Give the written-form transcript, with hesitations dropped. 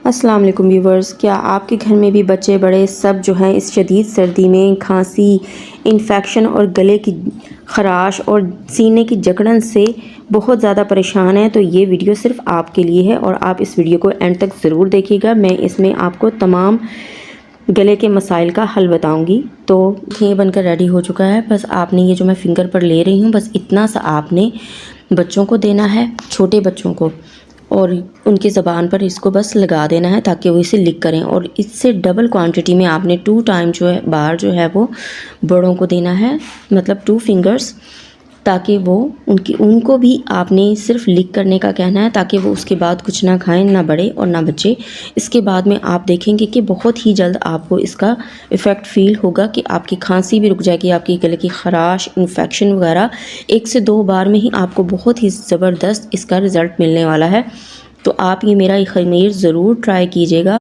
अस्सलाम वालेकुम व्यूवर्स, क्या आपके घर में भी बच्चे बड़े सब जो हैं इस शदीद सर्दी में खांसी, इन्फेक्शन और गले की ख़राश और सीने की जकड़न से बहुत ज़्यादा परेशान हैं? तो ये वीडियो सिर्फ आपके लिए है और आप इस वीडियो को एंड तक ज़रूर देखिएगा। मैं इसमें आपको तमाम गले के मसाइल का हल बताऊंगी। तो ये बनकर रेडी हो चुका है। बस आपने ये जो मैं फिंगर पर ले रही हूँ, बस इतना सा आपने बच्चों को देना है, छोटे बच्चों को, और उनकी ज़बान पर इसको बस लगा देना है ताकि वो इसे लिक करें। और इससे डबल क्वांटिटी में आपने 2 टाइम जो है बाहर जो है वो बड़ों को देना है, मतलब 2 फिंगर्स, ताकि वो उनको भी आपने सिर्फ लिक करने का कहना है ताकि वो उसके बाद कुछ ना खाएं, ना बड़े और ना बच्चे। इसके बाद में आप देखेंगे कि बहुत ही जल्द आपको इसका इफ़ेक्ट फ़ील होगा कि आपकी खांसी भी रुक जाएगी, आपकी गले की ख़राश, इन्फेक्शन वगैरह 1 से 2 बार में ही आपको बहुत ही ज़बरदस्त इसका रिज़ल्ट मिलने वाला है। तो आप ये मेरा खमीर ज़रूर ट्राई कीजिएगा।